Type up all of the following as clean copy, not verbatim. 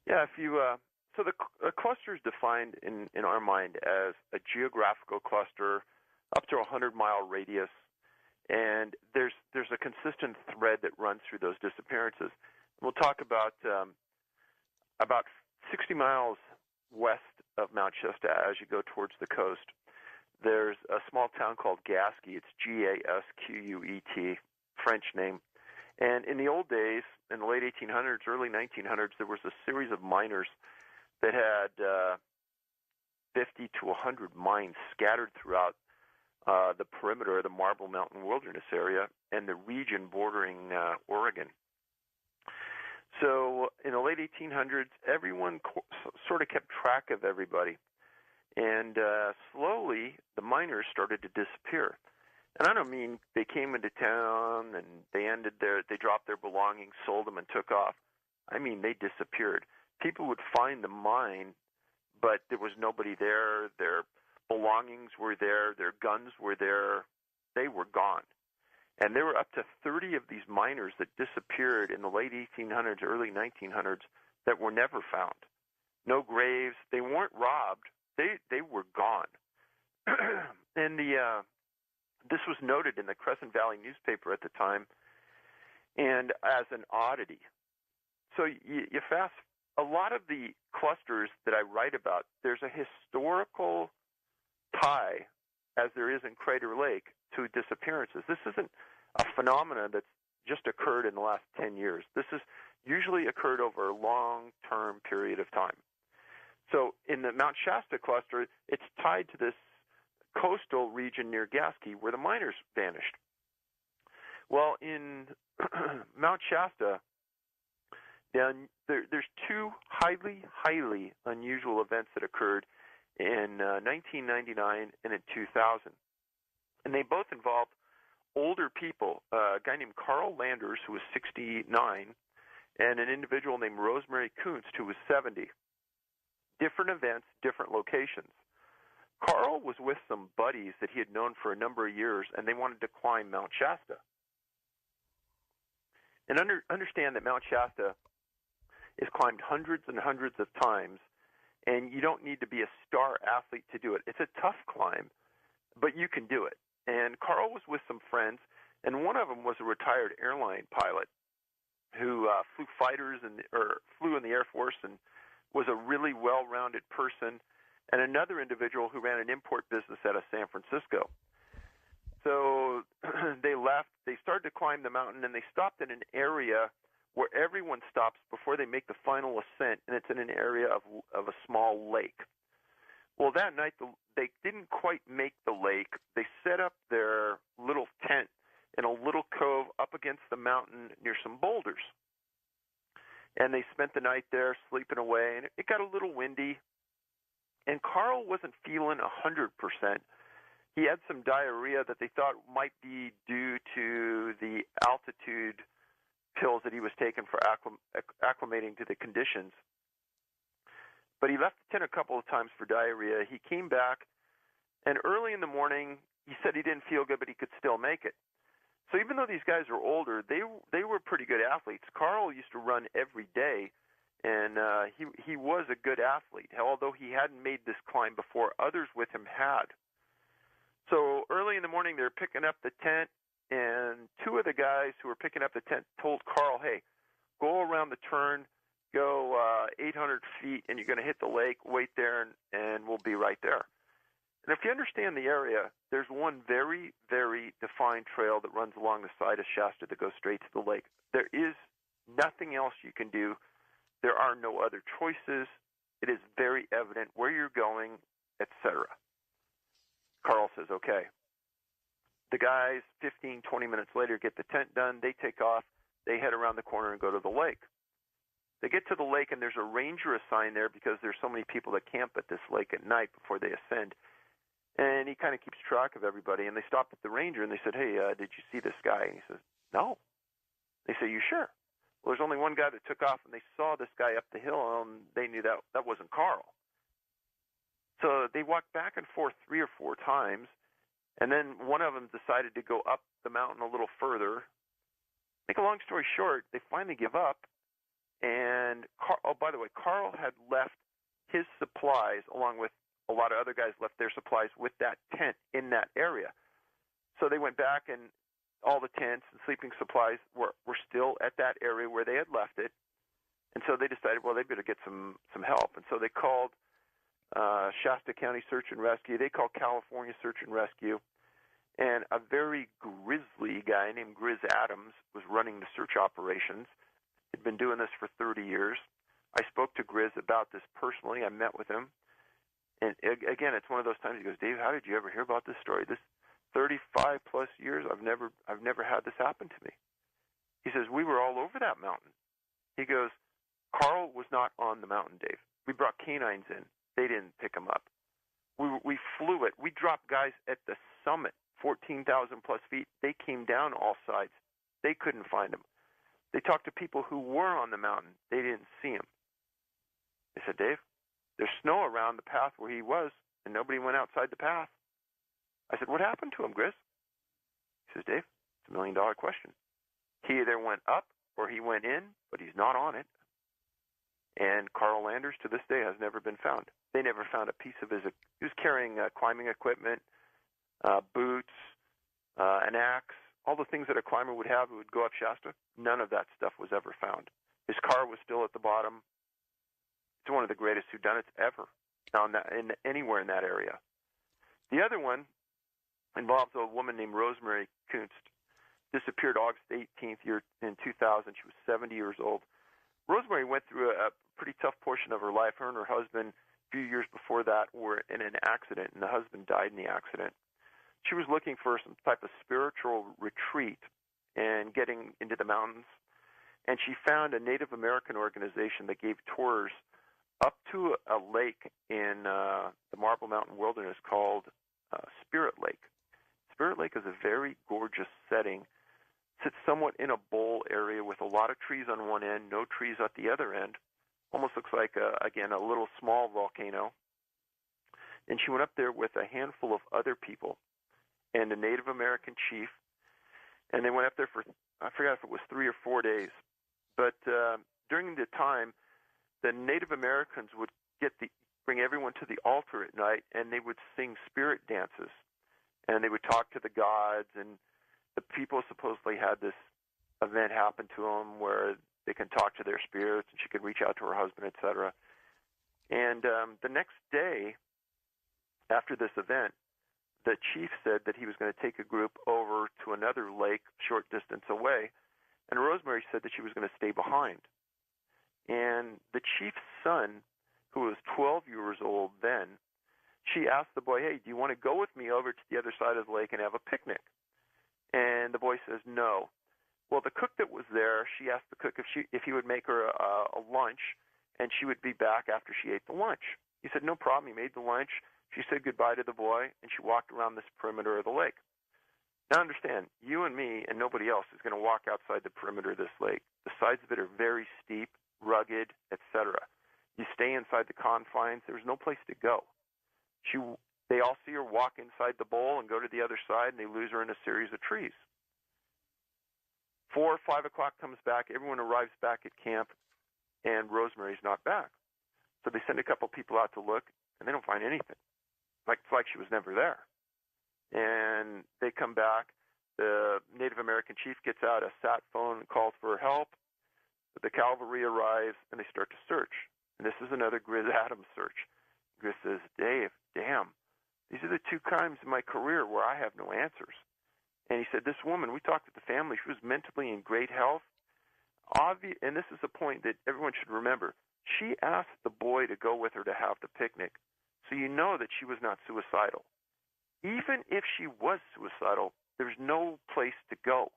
Yeah, if you so a cluster is defined in our mind as a geographical cluster up to a 100-mile radius, and there's a consistent thread that runs through those disappearances. We'll talk about 60 miles west of Mount Shasta as you go towards the coast. There's a small town called Gasquet. It's Gasquet, French name. And in the old days, in the late 1800s, early 1900s, there was a series of miners that had 50 to 100 mines scattered throughout the perimeter of the Marble Mountain Wilderness area and the region bordering Oregon. So in the late 1800s, everyone sort of kept track of everybody. And slowly, the miners started to disappear. And I don't mean they came into town and they dropped their belongings, sold them, and took off. I mean they disappeared. People would find the mine, but there was nobody there. Their belongings were there. Their guns were there. They were gone. And there were up to 30 of these miners that disappeared in the late 1800s, early 1900s that were never found. No graves. They weren't robbed. They were gone. And this was noted in the Crescent Valley newspaper at the time, and as an oddity. So you fast a lot of the clusters that I write about. There's a historical tie, as there is in Crater Lake, to disappearances. This isn't a phenomenon that's just occurred in the last 10 years. This has usually occurred over a long-term period of time. So in the Mount Shasta cluster, it's tied to this coastal region near Gasquet where the miners vanished. Well, in Mount Shasta, there's two highly, highly unusual events that occurred in 1999 and in 2000. And they both involved older people, a guy named Carl Landers, who was 69, and an individual named Rosemary Kuntz, who was 70. Different events, different locations. Carl was with some buddies that he had known for a number of years, and they wanted to climb Mount Shasta. And understand that Mount Shasta is climbed hundreds and hundreds of times, and you don't need to be a star athlete to do it. It's a tough climb, but you can do it. And Carl was with some friends, and one of them was a retired airline pilot who flew in the Air Force and was a really well-rounded person, and another individual who ran an import business out of San Francisco. So they left. They started to climb the mountain, and they stopped in an area where everyone stops before they make the final ascent, and it's in an area of a small lake. Well, that night, they didn't quite make the lake. They set up their little tent in a little cove up against the mountain near some boulders. And they spent the night there sleeping away, and it got a little windy. And Carl wasn't feeling 100%. He had some diarrhea that they thought might be due to the altitude pills that he was taking for acclimating to the conditions. But he left the tent a couple of times for diarrhea. He came back, and early in the morning, he said he didn't feel good, but he could still make it. So even though these guys are older, they were pretty good athletes. Carl used to run every day, and he was a good athlete, although he hadn't made this climb before. Others with him had. So early in the morning, they're picking up the tent, and two of the guys who were picking up the tent told Carl, hey, go around the turn, go 800 feet, and you're going to hit the lake, wait there, and we'll be right there. And if you understand the area, there's one very, very defined trail that runs along the side of Shasta that goes straight to the lake. There is nothing else you can do. There are no other choices. It is very evident where you're going, etc. Carl says, okay. The guys, 15, 20 minutes later, get the tent done. They take off. They head around the corner and go to the lake. They get to the lake, and there's a ranger assigned there because there's so many people that camp at this lake at night before they ascend. And he kind of keeps track of everybody. And they stopped at the ranger, and they said, hey, did you see this guy? And he says, no. They say, you sure? Well, there's only one guy that took off, and they saw this guy up the hill, and they knew that wasn't Carl. So they walked back and forth 3 or 4 times, and then one of them decided to go up the mountain a little further. Make a long story short, they finally give up, And, by the way, Carl had left his supplies, along with a lot of other guys left their supplies with that tent in that area. So they went back, and all the tents and sleeping supplies were still at that area where they had left it. And so they decided, well, they better get some help. And so they called Shasta County Search and Rescue. They called California Search and Rescue. And a very grisly guy named Grizz Adams was running the search operations. He'd been doing this for 30 years. I spoke to Grizz about this personally. I met with him. And again, it's one of those times he goes, Dave, how did you ever hear about this story? This 35 plus years, I've never had this happen to me. He says, we were all over that mountain. He goes, Carl was not on the mountain, Dave. We brought canines in. They didn't pick him up. We flew it. We dropped guys at the summit, 14,000 plus feet. They came down all sides. They couldn't find him. They talked to people who were on the mountain. They didn't see him. They said, Dave, there's snow around the path where he was, and nobody went outside the path. I said, what happened to him, Grizz? He says, Dave, it's $1 million question. He either went up or he went in, but he's not on it. And Carl Landers, to this day, has never been found. They never found a piece of his. He was carrying climbing equipment, boots, an axe, all the things that a climber would have who would go up Shasta. None of that stuff was ever found. His car was still at the bottom. It's one of the greatest whodunits ever anywhere in that area. The other one involves a woman named Rosemary Kunst. Disappeared August 18th in 2000. She was 70 years old. Rosemary went through a pretty tough portion of her life. Her and her husband, a few years before that, were in an accident, and the husband died in the accident. She was looking for some type of spiritual retreat and getting into the mountains, and she found a Native American organization that gave tours up to a lake in the Marble Mountain Wilderness called Spirit Lake. Spirit Lake is a very gorgeous setting. Sits somewhat in a bowl area with a lot of trees on one end, no trees at the other end. Almost looks like, again, a little small volcano. And she went up there with a handful of other people and a Native American chief. And they went up there for, I forgot if it was 3 or 4 days. But during the time, the Native Americans would bring everyone to the altar at night, and they would sing spirit dances. And they would talk to the gods, and the people supposedly had this event happen to them where they can talk to their spirits, and she could reach out to her husband, etc. And the next day, after this event, the chief said that he was going to take a group over to another lake short distance away, and Rosemary said that she was going to stay behind. And the chief's son, who was 12 years old then, she asked the boy, hey, do you want to go with me over to the other side of the lake and have a picnic? And the boy says no. Well, the cook that was there, she asked the cook if he would make her a lunch, and she would be back after she ate the lunch. He said, no problem. He made the lunch. She said goodbye to the boy, and she walked around this perimeter of the lake. Now understand, you and me and nobody else is going to walk outside the perimeter of this lake. The sides of it are very steep, rugged, etc. You stay inside the confines. There's no place to go. They all see her walk inside the bowl and go to the other side, and they lose her in a series of trees. 4 or 5 o'clock comes back. Everyone arrives back at camp, and Rosemary's not back. So they send a couple people out to look, and they don't find anything. It's like she was never there. And they come back. The Native American chief gets out a sat phone and calls for help. The cavalry arrives, and they start to search. And this is another Grizz Adams search. Grizz says, Dave, damn, these are the 2 times in my career where I have no answers. And he said, this woman, we talked to the family, she was mentally in great health. And this is a point that everyone should remember. She asked the boy to go with her to have the picnic, so you know that she was not suicidal. Even if she was suicidal, there's no place to go.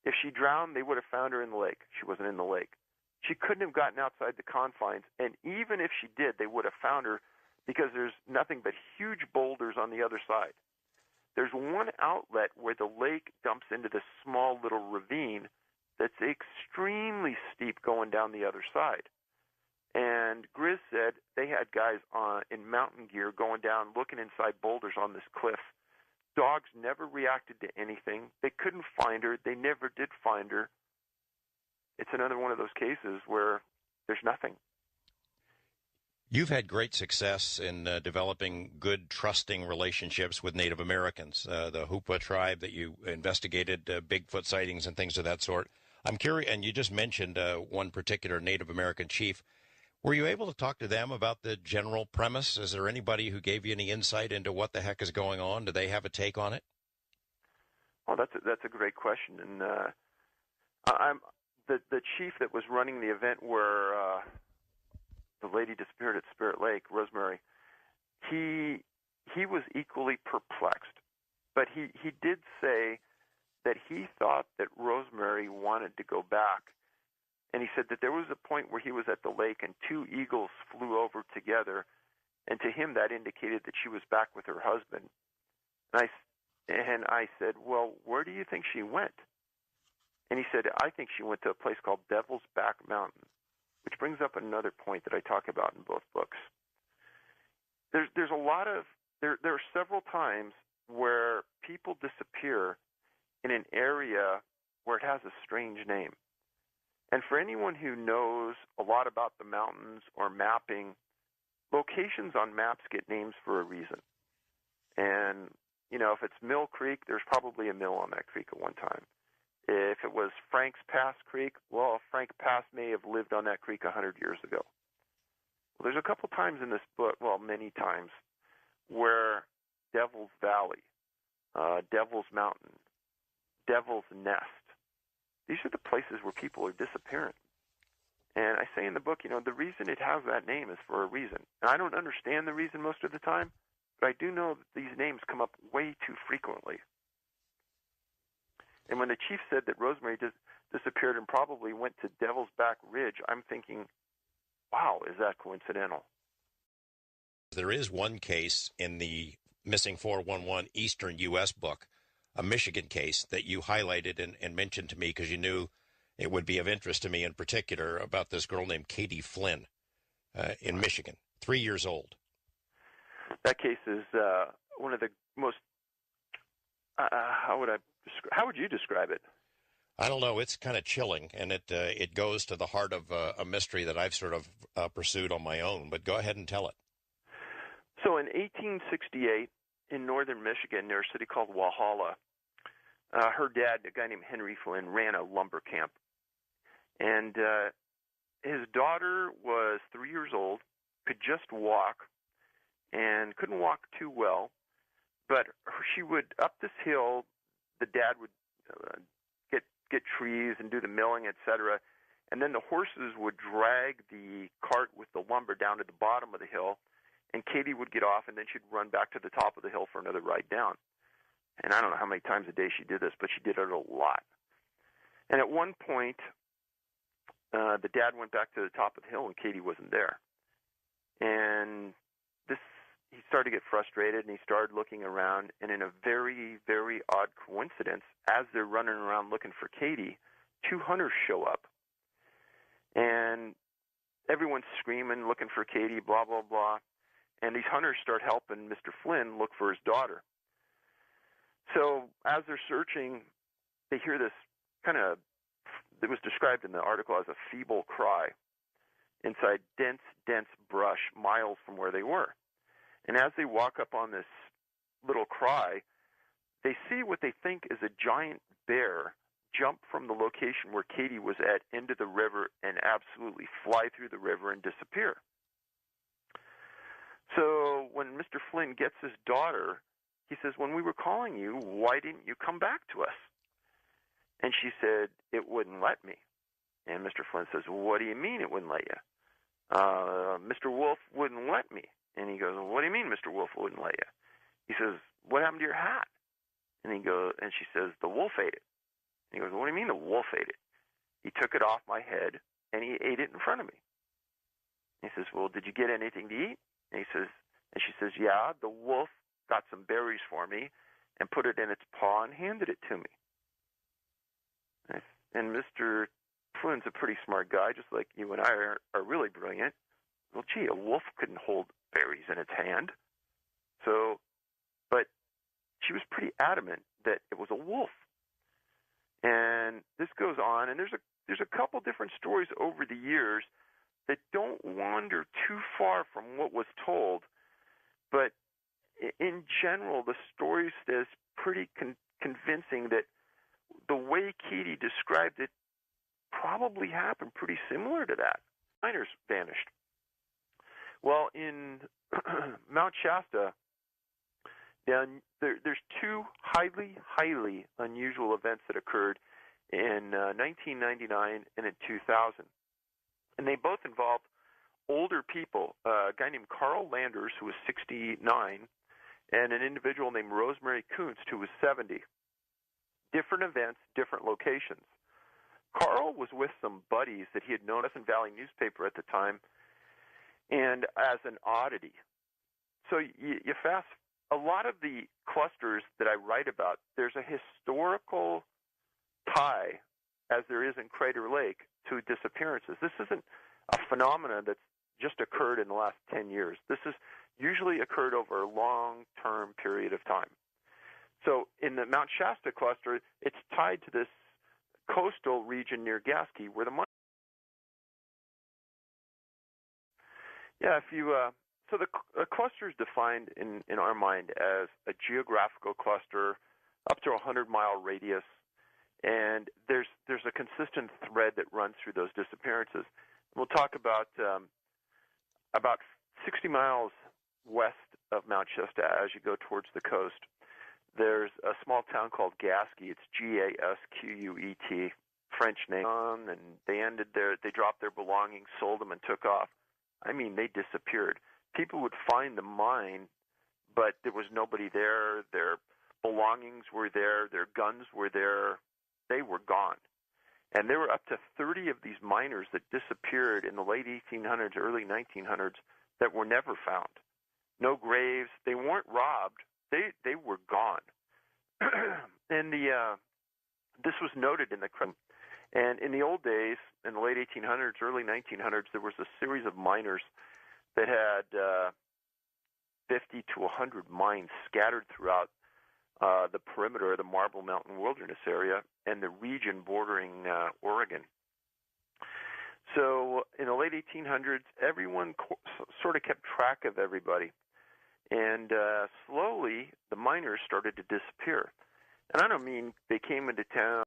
If she drowned, they would have found her in the lake. She wasn't in the lake. She couldn't have gotten outside the confines, and even if she did, they would have found her because there's nothing but huge boulders on the other side. There's one outlet where the lake dumps into this small little ravine that's extremely steep going down the other side. And Grizz said they had guys in mountain gear going down, looking inside boulders on this cliff. Dogs never reacted to anything. They couldn't find her. They never did find her. It's another one of those cases where there's nothing. You've had great success in developing good, trusting relationships with Native Americans, the Hoopa tribe that you investigated, Bigfoot sightings and things of that sort. I'm curious, and you just mentioned one particular Native American chief. Were you able to talk to them about the general premise? Is there anybody who gave you any insight into what the heck is going on? Do they have a take on it? Well, that's a great question, and I'm the chief that was running the event where the lady disappeared at Spirit Lake, Rosemary. He was equally perplexed, but he did say that he thought that Rosemary wanted to go back. And he said that there was a point where he was at the lake and two eagles flew over together, and to him that indicated that she was back with her husband. And I said, well, where do you think she went? And he said, I think she went to a place called Devil's Back Mountain, which brings up another point that I talk about in both books. There's a lot of there are several times where people disappear in an area where it has a strange name. And for anyone who knows a lot about the mountains or mapping, locations on maps get names for a reason. And, if it's Mill Creek, there's probably a mill on that creek at one time. If it was Frank's Pass Creek, well, Frank Pass may have lived on that creek 100 years ago. Well, there's a couple times in this book, well, many times, where Devil's Valley, Devil's Mountain, Devil's Nest, these are the places where people are disappearing. And I say in the book, the reason it has that name is for a reason. And I don't understand the reason most of the time, but I do know that these names come up way too frequently. And when the chief said that Rosemary disappeared and probably went to Devil's Back Ridge, I'm thinking, wow, is that coincidental? There is one case in the Missing 411 Eastern U.S. book, a Michigan case that you highlighted and mentioned to me because you knew it would be of interest to me in particular, about this girl named Katie Flynn in Michigan, 3 years old. That case is one of the most, how would you describe it? I don't know. It's kind of chilling, and it goes to the heart of a mystery that I've sort of pursued on my own. But go ahead and tell it. So in 1868, in northern Michigan, near a city called Walhalla, her dad, a guy named Henry Flynn, ran a lumber camp. And his daughter was 3 years old, could just walk, and couldn't walk too well. But she would, up this hill, the dad would get trees and do the milling, etc. And then the horses would drag the cart with the lumber down to the bottom of the hill, and Katie would get off, and then she'd run back to the top of the hill for another ride down. And I don't know how many times a day she did this, but she did it a lot. And at one point, the dad went back to the top of the hill, and Katie wasn't there. And he started to get frustrated, and he started looking around, and in a very, very odd coincidence, as they're running around looking for Katie, two hunters show up. And everyone's screaming, looking for Katie, blah, blah, blah. And these hunters start helping Mr. Flynn look for his daughter. So as they're searching, they hear this kind of, it was described in the article as a feeble cry inside dense, dense brush miles from where they were. And as they walk up on this little cry, they see what they think is a giant bear jump from the location where Katie was at into the river and absolutely fly through the river and disappear. So when Mr. Flynn gets his daughter, he says, when we were calling you, why didn't you come back to us? And she said, it wouldn't let me. And Mr. Flynn says, well, what do you mean it wouldn't let you? Mr. Wolf wouldn't let me. And he goes, well, what do you mean Mr. Wolf wouldn't let you? He says, what happened to your hat? And she says, the wolf ate it. And he goes, well, what do you mean the wolf ate it? He took it off my head, and he ate it in front of me. And he says, well, did you get anything to eat? And she says, yeah, the wolf got some berries for me and put it in its paw and handed it to me. And Mr. Flynn's a pretty smart guy, just like you and I are really brilliant. Well, gee, a wolf couldn't hold berries in its hand. But she was pretty adamant that it was a wolf. And this goes on, and there's there's a couple different stories over the years that don't wander too far from what was told, but in general, the story is pretty convincing that the way Katie described it probably happened pretty similar to that. Miners vanished. Well, in Mount Shasta, there's two highly unusual events that occurred in 1999 and in 2000. And they both involved older people, a guy named Carl Landers, who was 69, and an individual named Rosemary Kunst, who was 70. Different events, different locations. Carl was with some buddies that he had known in Valley newspaper at the time, and as an oddity. So you fast, a lot of the clusters that I write about, there's a historical tie, as there is in Crater Lake, to disappearances. This isn't a phenomenon that's just occurred in the last 10 years. This has usually occurred over a long-term period of time. So in the Mount Shasta cluster, it's tied to this coastal region near Gasky, where the money. Yeah, if you so the cluster is defined in our mind as a geographical cluster up to a 100-mile radius, and there's a consistent thread that runs through those disappearances. We'll talk about 60 miles west of Mount Shasta as you go towards the coast. There's a small town called Gasky. It's Gasquet, French name, and they dropped their belongings, sold them, and took off. I mean, they disappeared. People would find the mine, but there was nobody there. Their belongings were there. Their guns were there. They were gone. And there were up to 30 of these miners that disappeared in the late 1800s, early 1900s that were never found. No graves. They weren't robbed. They were gone. And this was noted in the crime. And in the old days, in the late 1800s, early 1900s, there was a series of miners that had 50 to 100 mines scattered throughout the perimeter of the Marble Mountain Wilderness area and the region bordering Oregon. So in the late 1800s, everyone sort of kept track of everybody. And slowly, the miners started to disappear. And I don't mean they came into town